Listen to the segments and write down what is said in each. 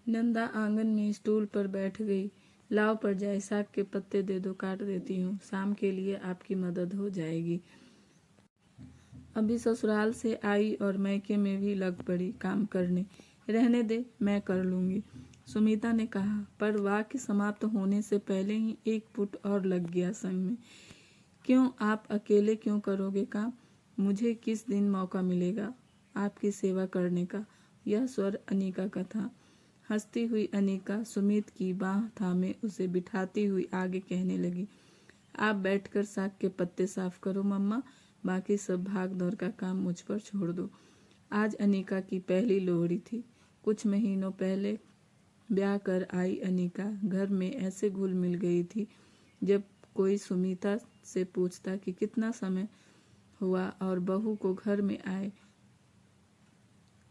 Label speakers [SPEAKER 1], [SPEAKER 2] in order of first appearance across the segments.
[SPEAKER 1] नंदा आंगन में स्टूल पर बैठ गई। लाओ पर जाए, साग के पत्ते दे दो, काट देती हूँ। शाम के लिए आपकी मदद हो जाएगी। अभी ससुराल से आई और मैके में भी लग पड़ी काम करने। रहने दे, मैं कर लूँगी, सुमिता ने कहा, पर वाक्य समाप्त होने से पहले ही एक पुट और लग गया संग में। क्यों, आप अकेले क्यों करोगे काम? मुझे किस दिन मौका मिलेगा आपकी सेवा करने का? यह स्वर अनिका का था। हंसती हुई अनिका सुमित की बाह थामे उसे बिठाती हुई आगे कहने लगी, आप बैठकर साग के पत्ते साफ करो मम्मा, बाकी सब भाग दौड़ का काम मुझ पर छोड़ दो। आज अनिका की पहली लोहड़ी थी। कुछ महीनों पहले ब्याह कर आई अनिका घर में ऐसे घुल मिल गई थी, जब कोई सुमिता से पूछता कि कितना समय हुआ और बहू को घर में आए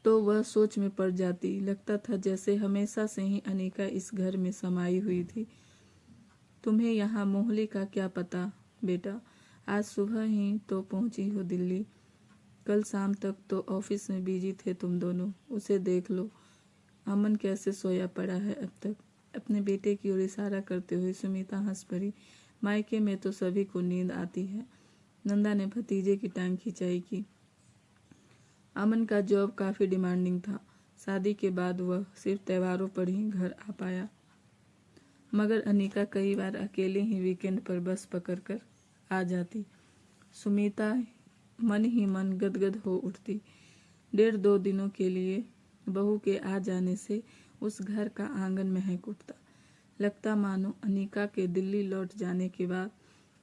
[SPEAKER 1] तो वह सोच में पड़ जाती। लगता था जैसे हमेशा से ही अनिका इस घर में समाई हुई थी। तुम्हें यहाँ मोहल्ले का क्या पता बेटा, आज सुबह ही तो पहुंची हो दिल्ली। कल शाम तक तो ऑफिस में बिजी थे तुम दोनों। उसे देख लो, अमन कैसे सोया पड़ा है अब तक। अपने बेटे की ओर इशारा करते हुए सुमिता हंस पड़ी। मायके में तो सभी को नींद आती है। नंदा ने भतीजे की टांग खिंचाई की। अमन का जॉब काफ़ी डिमांडिंग था। शादी के बाद वह सिर्फ त्योहारों पर ही घर आ पाया, मगर अनिका कई बार अकेले ही वीकेंड पर बस पकड़कर आ जाती। सुमिता मन ही मन गदगद हो उठती। 1.5-2 दिनों के लिए बहू के आ जाने से उस घर का आंगन महक उठता। लगता मानो अनिका के दिल्ली लौट जाने के बाद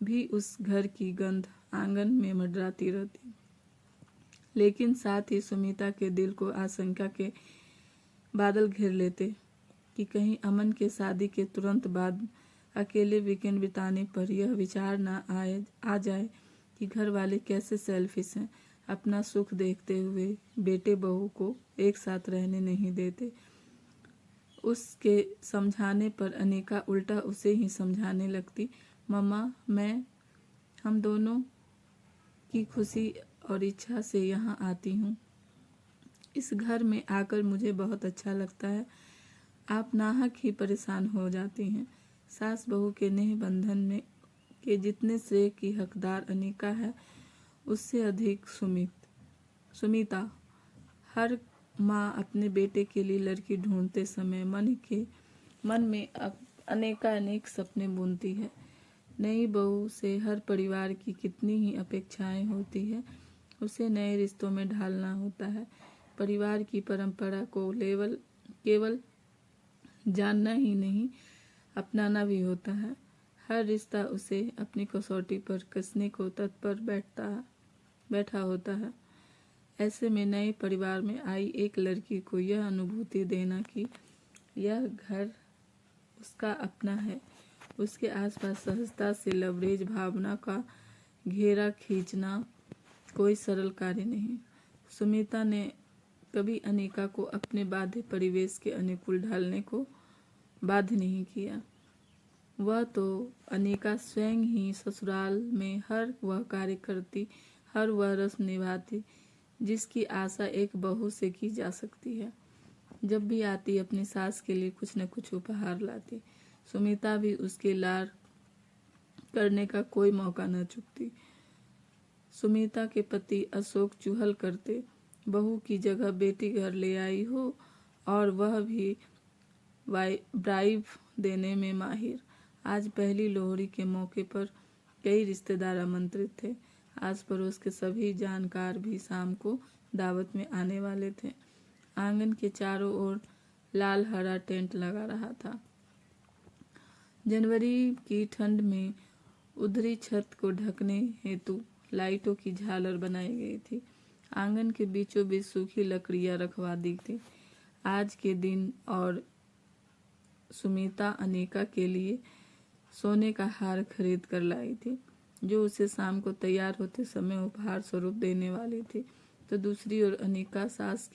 [SPEAKER 1] भी उस घर की गंध आंगन में मंडराती रहती। लेकिन साथ ही सुमिता के दिल को आशंका के बादल घेर लेते कि कहीं अमन के शादी के तुरंत बाद अकेले वीकेंड बिताने पर यह विचार न आ जाए कि घर वाले कैसे सेल्फिश हैं, अपना सुख देखते हुए बेटे बहू को एक साथ रहने नहीं देते। उसके समझाने पर अनिका उल्टा उसे ही समझाने लगती, मम्मा हम दोनों की खुशी और इच्छा से यहाँ आती हूँ। इस घर में आकर मुझे बहुत अच्छा लगता है। आप नाहक ही परेशान हो जाती हैं। सास बहू के नेह बंधन में के जितने श्रेय की हकदार अनिका है, उससे अधिक सुमिता। हर माँ अपने बेटे के लिए लड़की ढूंढते समय मन में अनेक सपने बुनती है। नई बहू से हर परिवार की कितनी ही अपेक्षाएं होती है। उसे नए रिश्तों में ढालना होता है। परिवार की परंपरा को केवल जानना ही नहीं, अपनाना भी होता है। हर रिश्ता उसे अपनी कसौटी पर कसने को तत्पर बैठा होता है। ऐसे में नए परिवार में आई एक लड़की को यह अनुभूति देना कि यह घर उसका अपना है, उसके आसपास सहजता से लवरेज भावना का घेरा खींचना कोई सरल कार्य नहीं। सुमिता ने कभी अनिका को अपने बाध्य परिवेश के अनुकूल ढालने को बाध्य नहीं किया। वह तो अनिका स्वयं ही ससुराल में हर वह कार्य करती, हर वह रस्म निभाती जिसकी आशा एक बहू से की जा सकती है। जब भी आती अपनी सास के लिए कुछ न कुछ उपहार लाती। सुमिता भी उसके लाड करने का कोई मौका न चूकती। सुमिता के पति अशोक चुहल करते, बहू की जगह बेटी घर ले आई हो और वह भी ब्राइब देने में माहिर। आज पहली लोहड़ी के मौके पर कई रिश्तेदार आमंत्रित थे। आस पड़ोस के सभी जानकार भी शाम को दावत में आने वाले थे। आंगन के चारों ओर लाल हरा टेंट लगा रहा था। जनवरी की ठंड में उधरी छत को ढकने हेतु लाइटों की झालर बनाई गई थी। आंगन के बीचों बीच सूखी लकड़ियां रखवा दी थी। आज के दिन और सुमिता अनिका के लिए सोने का हार खरीद कर लाई थी, जो उसे शाम को तैयार होते समय उपहार स्वरूप देने वाली थी। तो दूसरी ओर अनिका सास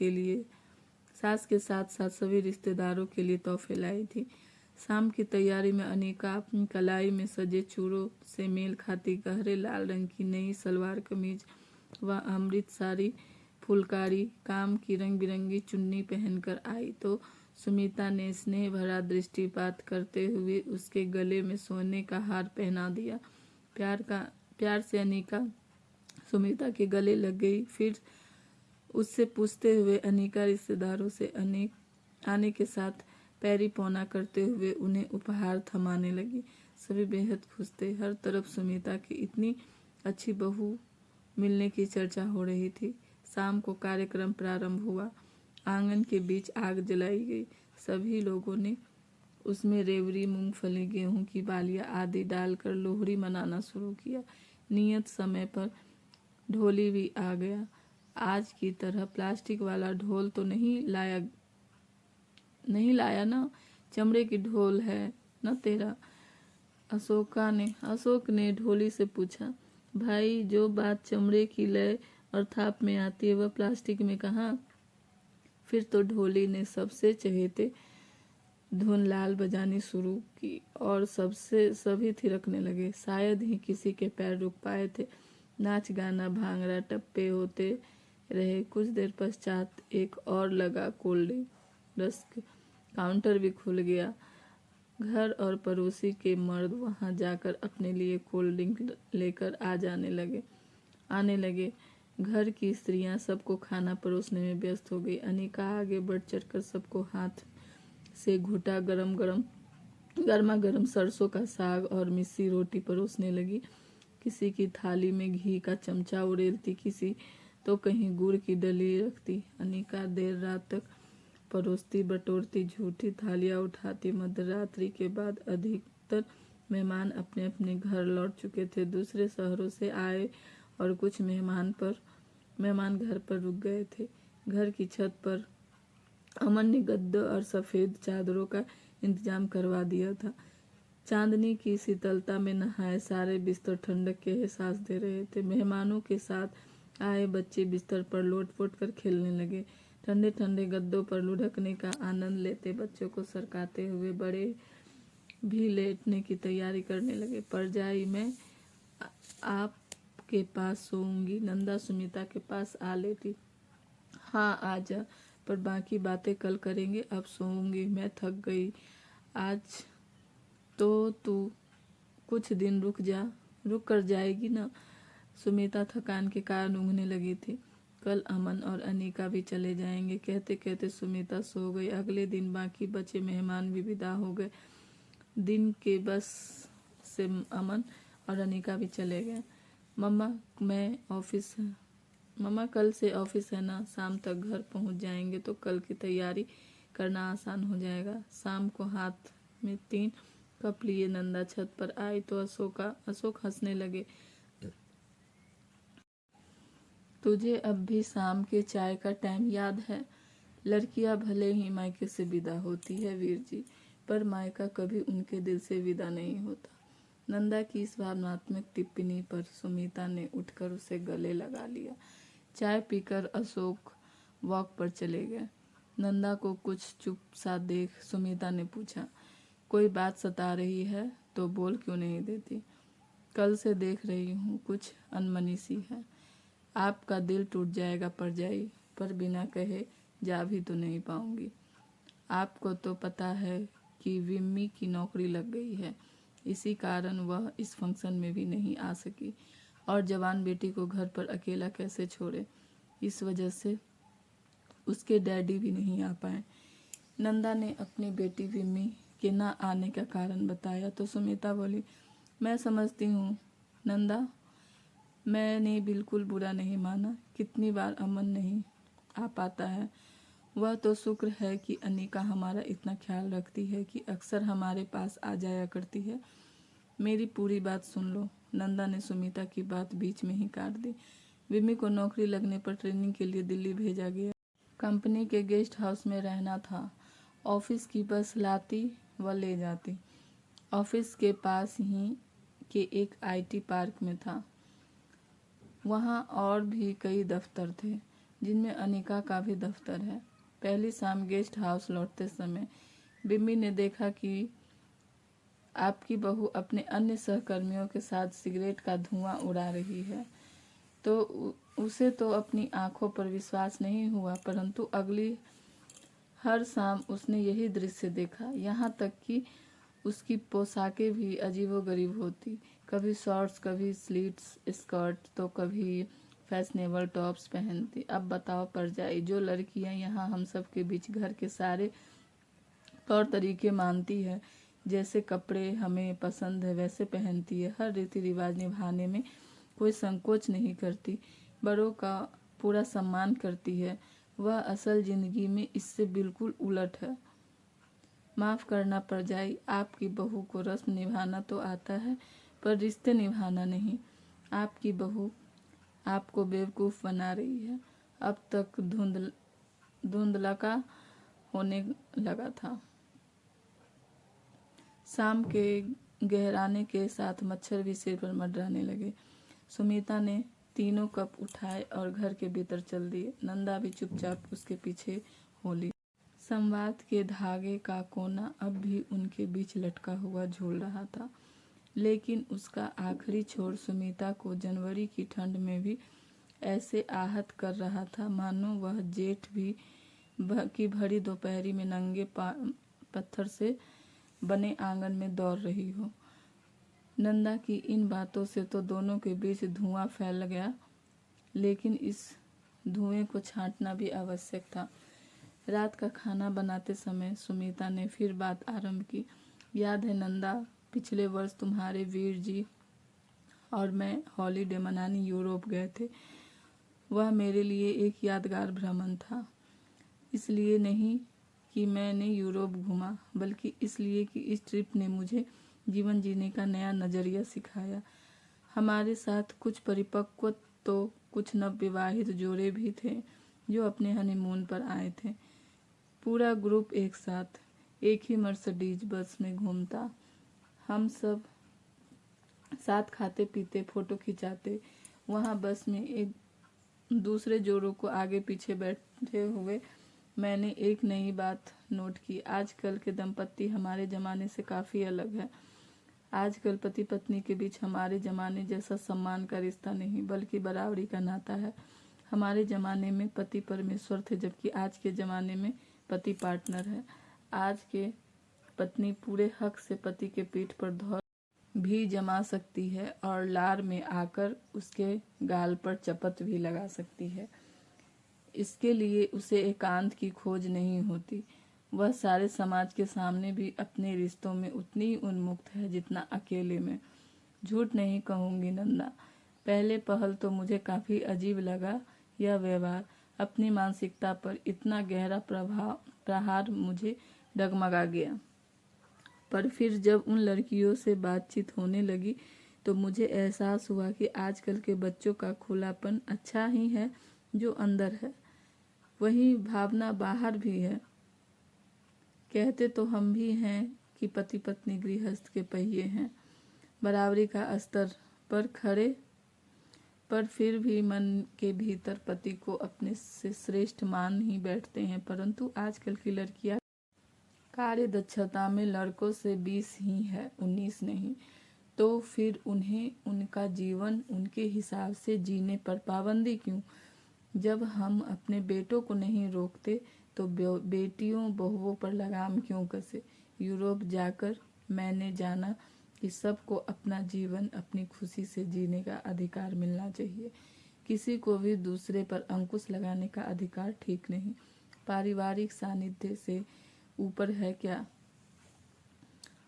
[SPEAKER 1] के साथ साथ सभी रिश्तेदारों के लिए तोहफे लाई थी। शाम की तैयारी में अनिका अपनी कलाई में सजे चूड़ों से मेल खाती गहरे लाल रंग की नई सलवार कमीज व अमृत साड़ी फुलकारी काम की रंग बिरंगी चुन्नी पहनकर आई तो सुमिता ने स्नेह भरा दृष्टिपात करते हुए उसके गले में सोने का हार पहना दिया। प्यार से अनिका सुमिता के गले लग गई। फिर उससे पूछते हुए अनिका रिश्तेदारों से आने के साथ पैरी पौना करते हुए उन्हें उपहार थमाने लगी। सभी बेहद खुश थे। हर तरफ सुमिता की इतनी अच्छी बहू मिलने की चर्चा हो रही थी। शाम को कार्यक्रम प्रारंभ हुआ। आंगन के बीच आग जलाई गई। सभी लोगों ने उसमें रेवड़ी, मूंगफली, गेहूं की बालियां आदि डालकर लोहड़ी मनाना शुरू किया। नियत समय पर ढोली भी आ गया। आज की तरह प्लास्टिक वाला ढोल तो नहीं लाया ना? चमड़े की ढोल है न तेरा? अशोक ने ढोली से पूछा। भाई, जो बात चमड़े की लय और थाप में आती है वह प्लास्टिक में कहाँ? फिर तो ढोली ने सबसे चहेते धुन लाल बजानी शुरू की और सभी थिरकने लगे। शायद ही किसी के पैर रुक पाए थे। नाच गाना भांगड़ा टप्पे होते रहे। कुछ देर पश्चात एक और लगा कोल्ड ड्रिंक। रस काउंटर भी खुल गया। घर और पड़ोसी के मर्द वहां जाकर अपने लिए कोल्ड ड्रिंक लेकर आने लगे। घर की स्त्रियां सबको खाना परोसने में व्यस्त हो गई। अनिका आगे बढ़ चढ़कर सबको हाथ से घुटा गर्मा गर्म सरसों का साग और मिस्सी रोटी परोसने लगी। किसी की थाली में घी का चमचा उड़ेलती, किसी तो कहीं गुड़ की डली रखती। अनिका देर रात तक परोसती बटोरती, झूठी थालियां उठाती। मध्यरात्रि के बाद अधिकतर मेहमान अपने अपने घर लौट चुके थे। दूसरे शहरों से आए और कुछ मेहमान घर पर रुक गए थे। घर की छत पर अमन ने गद्दे और सफेद चादरों का इंतजाम करवा दिया था। चांदनी की शीतलता में नहाए सारे बिस्तर ठंडक के एहसास दे रहे थे। मेहमानों के साथ आए बच्चे बिस्तर पर लोट-पोट कर खेलने लगे। ठंडे ठंडे गद्दों पर लुढ़कने का आनंद लेते बच्चों को सरकाते हुए बड़े भी लेटने की तैयारी करने लगे। परजाई, मैं आपके पास सोऊंगी। नंदा सुमिता के पास आ लेटी। हाँ आजा, पर बाकी बातें कल करेंगे। अब सोऊंगी, मैं थक गई आज। तो तू कुछ दिन रुक कर जाएगी ना? सुमिता थकान के कारण ऊँघने लगी थी। कल अमन और अनिका भी चले जाएंगे। कहते कहते सुमिता सो गई। अगले दिन बाकी बचे मेहमान भी विदा हो गए। दिन के बस से अमन और अनिका भी चले गए। मम्मा कल से ऑफिस है ना? शाम तक घर पहुंच जाएंगे तो कल की तैयारी करना आसान हो जाएगा। शाम को हाथ में 3 कप लिए नंदा छत पर आई तो अशोक हंसने लगे। तुझे अब भी शाम के चाय का टाइम याद है? लड़कियां भले ही मायके से विदा होती है वीर जी, पर मायका कभी उनके दिल से विदा नहीं होता। नंदा की इस भावनात्मक टिप्पणी पर सुमिता ने उठकर उसे गले लगा लिया। चाय पीकर अशोक वॉक पर चले गए। नंदा को कुछ चुप सा देख सुमिता ने पूछा, कोई बात सता रही है तो बोल क्यों नहीं देती? कल से देख रही हूँ कुछ अनमनी सी है। आपका दिल टूट जाएगा परजाई, पर बिना कहे जा भी तो नहीं पाऊंगी। आपको तो पता है कि विम्मी की नौकरी लग गई है, इसी कारण वह इस फंक्शन में भी नहीं आ सकी और जवान बेटी को घर पर अकेला कैसे छोड़े, इस वजह से उसके डैडी भी नहीं आ पाए। नंदा ने अपनी बेटी विम्मी के ना आने का कारण बताया तो सुमिता बोली, मैं समझती हूँ नंदा, मैंने बिल्कुल बुरा नहीं माना। कितनी बार अमन नहीं आ पाता है। वह तो शुक्र है कि अनिका हमारा इतना ख्याल रखती है कि अक्सर हमारे पास आ जाया करती है। मेरी पूरी बात सुन लो। नंदा ने सुमिता की बात बीच में ही काट दी। विम्मी को नौकरी लगने पर ट्रेनिंग के लिए दिल्ली भेजा गया। कंपनी के गेस्ट हाउस में रहना था। ऑफिस की बस लाती व ले जाती। ऑफिस के पास ही के एक IT पार्क में था। वहाँ और भी कई दफ्तर थे, जिनमें अनिका का भी दफ्तर है। पहली शाम गेस्ट हाउस लौटते समय विम्मी ने देखा कि आपकी बहू अपने अन्य सहकर्मियों के साथ सिगरेट का धुआं उड़ा रही है, तो उसे तो अपनी आंखों पर विश्वास नहीं हुआ, परंतु अगली हर शाम उसने यही दृश्य देखा। यहाँ तक कि उसकी पोशाकें भी अजीबोगरीब होती, कभी शॉर्ट्स, कभी स्लीट्स स्कर्ट, तो कभी फैशनेबल टॉप्स पहनती। अब बताओ परजाई, जो लड़कियां यहाँ हम सब के बीच घर के सारे तौर तरीके मानती है, जैसे कपड़े हमें पसंद है वैसे पहनती है, हर रीति रिवाज निभाने में कोई संकोच नहीं करती, बड़ों का पूरा सम्मान करती है, वह असल जिंदगी में इससे बिल्कुल उलट है। माफ़ करना परजाई, आपकी बहू को रस्म निभाना तो आता है पर रिश्ते निभाना नहीं। आपकी बहू आपको बेवकूफ़ बना रही है। अब तक धुंधलका होने लगा था। शाम के गहराने के साथ मच्छर भी सिर पर मंडराने लगे। सुमिता ने तीनों कप उठाए और घर के भीतर चल दिए। नंदा भी चुपचाप उसके पीछे हो ली। संवाद के धागे का कोना अब भी उनके बीच लटका हुआ झूल रहा था, लेकिन उसका आखिरी छोर सुमिता को जनवरी की ठंड में भी ऐसे आहत कर रहा था मानो वह जेठ भी की भरी दोपहरी में नंगे पत्थर से बने आंगन में दौड़ रही हो। नंदा की इन बातों से तो दोनों के बीच धुआं फैल गया, लेकिन इस धुएं को छांटना भी आवश्यक था। रात का खाना बनाते समय सुमिता ने फिर बात आरंभ की। याद है नंदा, पिछले वर्ष तुम्हारे वीर जी और मैं हॉलीडे मनाने यूरोप गए थे। वह मेरे लिए एक यादगार भ्रमण था, इसलिए नहीं कि मैंने यूरोप घूमा, बल्कि इसलिए कि इस ट्रिप ने मुझे जीवन जीने का नया नज़रिया सिखाया। हमारे साथ कुछ परिपक्व तो कुछ नवविवाहित जोड़े भी थे जो अपने हनीमून पर आए थे। पूरा ग्रुप एक साथ एक ही मर्सिडीज बस में घूमता। हम सब साथ खाते पीते फोटो खिंचाते। वहाँ बस में एक दूसरे जोड़ों को आगे पीछे बैठे हुए मैंने एक नई बात नोट की। आजकल के दंपत्ति हमारे ज़माने से काफ़ी अलग है। आजकल पति पत्नी के बीच हमारे ज़माने जैसा सम्मान का रिश्ता नहीं, बल्कि बराबरी का नाता है। हमारे ज़माने में पति परमेश्वर थे, जबकि आज के ज़माने में पति पार्टनर है। आज के पत्नी पूरे हक से पति के पीठ पर धौर भी जमा सकती है और लार में आकर उसके गाल पर चपत भी लगा सकती है। इसके लिए उसे एकांत की खोज नहीं होती। वह सारे समाज के सामने भी अपने रिश्तों में उतनी ही उन्मुक्त है जितना अकेले में। झूठ नहीं कहूँगी नंदा, पहले पहल तो मुझे काफ़ी अजीब लगा यह व्यवहार। अपनी मानसिकता पर इतना गहरा प्रहार मुझे डगमगा गया। पर फिर जब उन लड़कियों से बातचीत होने लगी तो मुझे एहसास हुआ कि आजकल के बच्चों का खुलापन अच्छा ही है जो अंदर है, वही भावना बाहर भी है। कहते तो हम भी हैं कि पति पत्नी गृहस्थ के पहिए हैं, बराबरी का स्तर पर खड़े, पर फिर भी मन के भीतर पति को अपने से श्रेष्ठ मान ही बैठते हैं। परंतु आजकल की लड़कियां कार्य दक्षता में लड़कों से 20 ही है, 19 नहीं। तो फिर उन्हें उनका जीवन उनके हिसाब से जीने पर पाबंदी क्यों? जब हम अपने बेटों को नहीं रोकते तो बेटियों बहुओं पर लगाम क्यों कसे? यूरोप जाकर मैंने जाना कि सबको अपना जीवन अपनी खुशी से जीने का अधिकार मिलना चाहिए। किसी को भी दूसरे पर अंकुश लगाने का अधिकार ठीक नहीं। पारिवारिक सानिध्य से ऊपर है क्या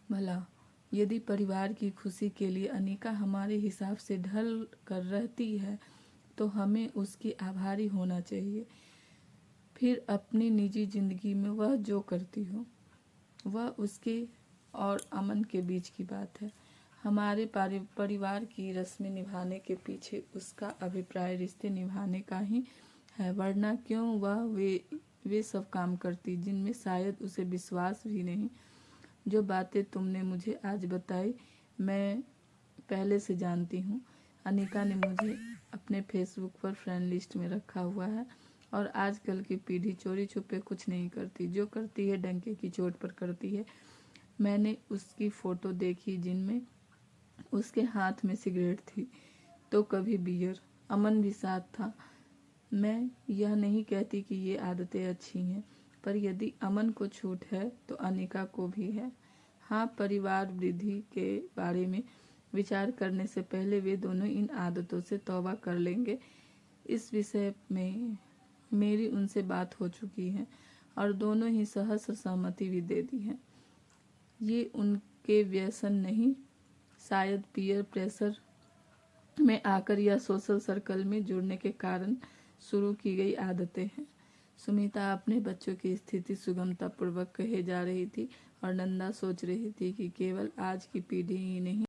[SPEAKER 1] भला? यदि परिवार की खुशी के लिए अनिका हमारे हिसाब से ढल कर रहती है तो हमें उसकी आभारी होना चाहिए। फिर अपनी निजी जिंदगी में वह जो करती हो वह उसके और अमन के बीच की बात है। हमारे परिवार की रस्में निभाने के पीछे उसका अभिप्राय रिश्ते निभाने का ही है, वरना क्यों वह वे सब काम करती जिनमें शायद उसे विश्वास भी नहीं। जो बातें तुमने मुझे आज बताई मैं पहले से जानती हूँ। अनिका ने मुझे अपने फेसबुक पर फ्रेंड लिस्ट में रखा हुआ है और आजकल की पीढ़ी चोरी छुपे कुछ नहीं करती, जो करती है डंके की चोट पर करती है। मैंने उसकी फ़ोटो देखी जिनमें उसके हाथ में सिगरेट थी तो कभी बियर, अमन भी साथ था। मैं यह नहीं कहती कि ये आदतें अच्छी हैं, पर यदि अमन को छूट है तो अनिका को भी है। हाँ, परिवार वृद्धि के बारे में विचार करने से पहले वे दोनों इन आदतों से तौबा कर लेंगे। इस विषय में मेरी उनसे बात हो चुकी है और दोनों ही सहर्ष सहमति भी दे दी है। ये उनके व्यसन नहीं, शायद पीयर प्रेशर में आकर या सोशल सर्कल में जुड़ने के कारण शुरू की गई आदतें हैं। सुमिता अपने बच्चों की स्थिति सुगमता पूर्वक कहे जा रही थी और नंदा सोच रही थी कि केवल आज की पीढ़ी ही नहीं